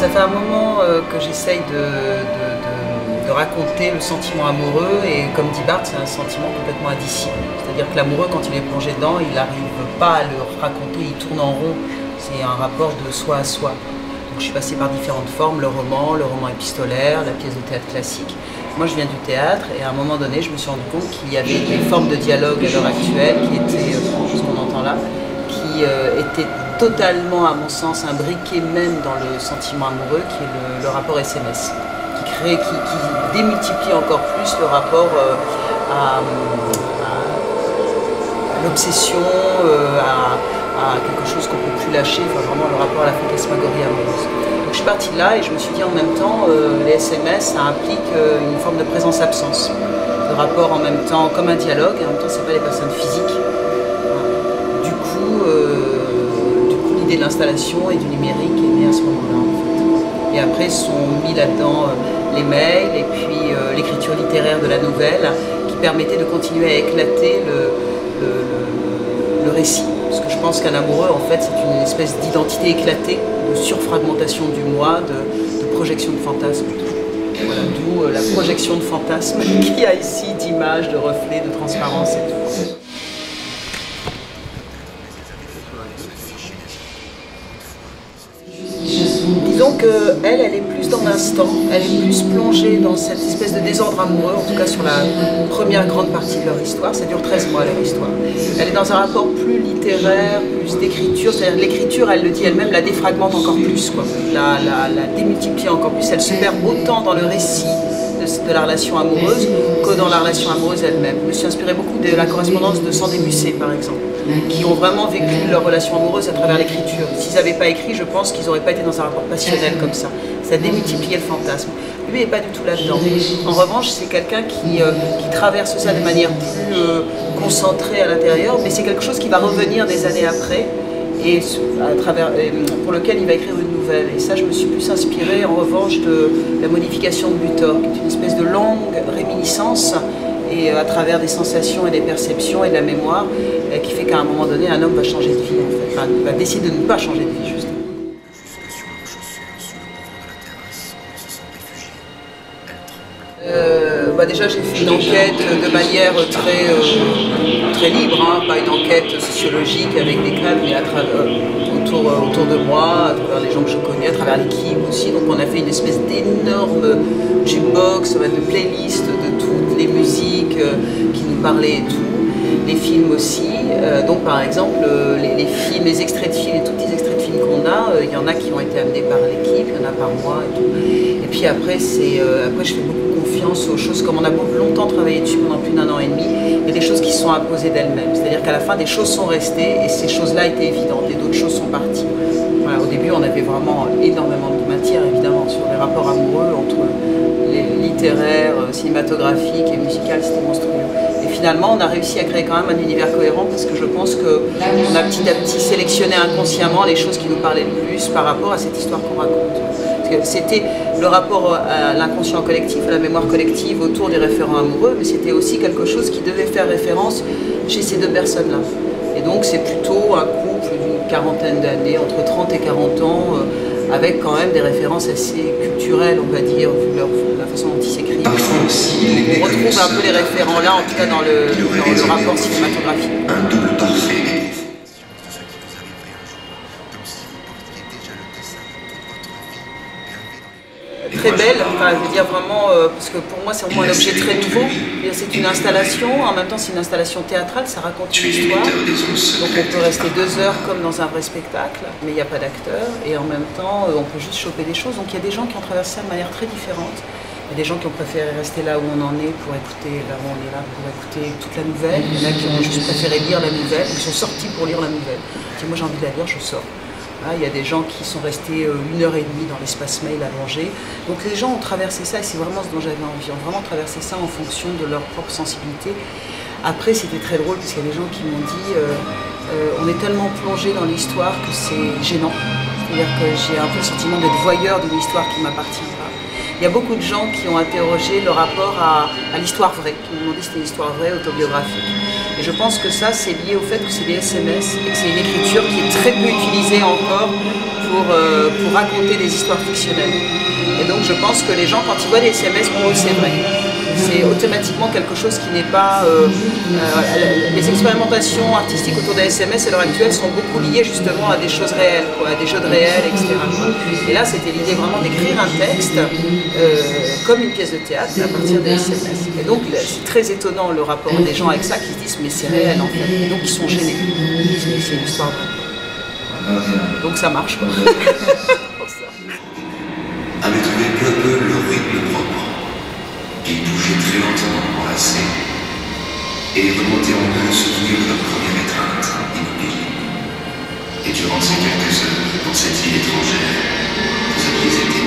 Ça fait un moment que j'essaye de raconter le sentiment amoureux et comme dit Barthes, c'est un sentiment complètement indicible. C'est-à-dire que l'amoureux, quand il est plongé dedans, il n'arrive pas à le raconter, il tourne en rond. C'est un rapport de soi à soi. Donc je suis passée par différentes formes, le roman épistolaire, la pièce de théâtre classique. Moi je viens du théâtre et à un moment donné je me suis rendu compte qu'il y avait des formes de dialogue à l'heure actuelle qui étaient, ce qu'on entend là, qui étaient totalement à mon sens imbriquées même dans le sentiment amoureux qui est le rapport SMS, qui démultiplie encore plus le rapport à l'obsession, à quelque chose qu'on ne peut plus lâcher, enfin vraiment le rapport à la fantasmagorie amoureuse. Donc je suis partie de là et je me suis dit en même temps, les SMS, ça implique une forme de présence-absence. Le rapport en même temps comme un dialogue, et en même temps c'est pas les personnes physiques. Du coup l'idée de l'installation et du numérique est née à ce moment-là en fait. Et après sont mis là-dedans les mails et puis l'écriture littéraire de la nouvelle qui permettait de continuer à éclater le récit. Parce que je pense qu'un amoureux, en fait, c'est une espèce d'identité éclatée, de surfragmentation du moi, de projection de fantasme. Voilà, d'où la projection de fantasme qu'il y a ici d'images, de reflets, de transparence et tout. Disons qu'elle est plus dans l'instant, elle est plus plongée dans cette espèce de désordre amoureux, en tout cas sur la première grande partie de leur histoire, ça dure 13 mois leur histoire. Elle est dans un rapport plus littéraire, plus d'écriture, c'est-à-dire l'écriture, elle le dit elle-même, la défragmente encore plus, quoi. La démultiplie encore plus, elle se perd autant dans le récit de la relation amoureuse que dans la relation amoureuse elle-même. Je me suis inspirée beaucoup de la correspondance de Sandé Musset par exemple, qui ont vraiment vécu leur relation amoureuse à travers l'écriture. S'ils n'avaient pas écrit, je pense qu'ils n'auraient pas été dans un rapport passionnel comme ça. Ça démultipliait le fantasme. Lui n'est pas du tout là-dedans. En revanche, c'est quelqu'un qui traverse ça de manière plus concentrée à l'intérieur, mais c'est quelque chose qui va revenir des années après et pour lequel il va écrire une nouvelle. Et ça, je me suis plus inspirée en revanche de la modification de Butor, qui est une espèce de longue réminiscence et à travers des sensations et des perceptions et de la mémoire, qui fait qu'à un moment donné, un homme va changer de vie, en fait. Enfin, va décider de ne pas changer de vie, justement. Déjà, j'ai fait une enquête de manière très libre, hein, pas une enquête sociologique avec des cadres, mais autour de moi, à travers les gens que je connais, à travers l'équipe aussi. Donc on a fait une espèce d'énorme jukebox, de playlist de toutes les musiques qui nous parlaient et tout, les films aussi. Donc par exemple, les extraits de films, les tout petits extraits de films qu'on a, il y en a qui ont été amenés par l'équipe, il y en a par moi et tout. Et puis après, je fais beaucoup confiance aux choses, comme on a longtemps travaillé dessus pendant plus d'1 an et demi, il y a des choses qui se sont imposées d'elles-mêmes. C'est-à-dire qu'à la fin, des choses sont restées et ces choses-là étaient évidentes et d'autres choses sont parties. Voilà, au début, on avait vraiment énormément de matière, évidemment, sur les rapports amoureux entre les littéraires, cinématographiques et musicales, c'était monstrueux. Et finalement, on a réussi à créer quand même un univers cohérent parce que je pense qu'on a petit à petit sélectionné inconsciemment les choses qui nous parlaient le plus par rapport à cette histoire qu'on raconte. C'était le rapport à l'inconscient collectif, à la mémoire collective autour des référents amoureux, mais c'était aussi quelque chose qui devait faire référence chez ces deux personnes-là. Et donc c'est plutôt un couple d'une quarantaine d'années, entre 30 et 40 ans, avec quand même des références assez culturelles, on va dire, vu la façon dont ils s'écrivent. On retrouve un peu les référents là, en tout cas dans le rapport cinématographique. Un double parfait. Très belle, enfin, je veux dire vraiment, parce que pour moi c'est vraiment un objet très nouveau. C'est une installation, en même temps c'est une installation théâtrale, ça raconte une histoire. Donc on peut rester 2 heures comme dans un vrai spectacle, mais il n'y a pas d'acteur. Et en même temps on peut juste choper des choses. Donc il y a des gens qui ont traversé ça de manière très différente. Il y a des gens qui ont préféré rester là où on en est pour écouter, là où on est là pour écouter toute la nouvelle. Il y en a qui ont juste préféré lire la nouvelle, ils sont sortis pour lire la nouvelle. Si moi j'ai envie de la lire, je sors. Là, il y a des gens qui sont restés 1 heure et demie dans l'espace mail allongé. Donc les gens ont traversé ça et c'est vraiment ce dont j'avais envie. Ils ont vraiment traversé ça en fonction de leur propre sensibilité. Après, c'était très drôle parce qu'il y a des gens qui m'ont dit on est tellement plongé dans l'histoire que c'est gênant. C'est-à-dire que j'ai un peu le sentiment d'être voyeur d'une histoire qui ne m'appartient pas. Il y a beaucoup de gens qui ont interrogé le rapport à l'histoire vraie, qui m'ont demandé si c'était une histoire vraie, autobiographique. Et je pense que ça, c'est lié au fait que c'est des SMS et que c'est une écriture qui est très peu utilisée encore pour raconter des histoires fictionnelles. Et donc je pense que les gens, quand ils voient des SMS, pour eux, c'est vrai. C'est automatiquement quelque chose qui n'est pas... les expérimentations artistiques autour des SMS à l'heure actuelle sont beaucoup liées justement à des choses réelles, quoi, à des jeux de réel, etc. Et là, c'était l'idée vraiment d'écrire un texte comme une pièce de théâtre à partir des SMS. Et donc, c'est très étonnant le rapport des gens avec ça, qui se disent mais c'est réel en fait. Et donc, ils sont gênés. Ils disent mais c'est une histoire vraie. Donc, ça marche, quoi. Avait trouvé peu à peu leur rythme propre. Ils touchaient très lentement enlacés et remontaient en eux le souvenir de leur première étreinte immobile. Et durant ces quelques heures, dans cette ville étrangère, vous aviez été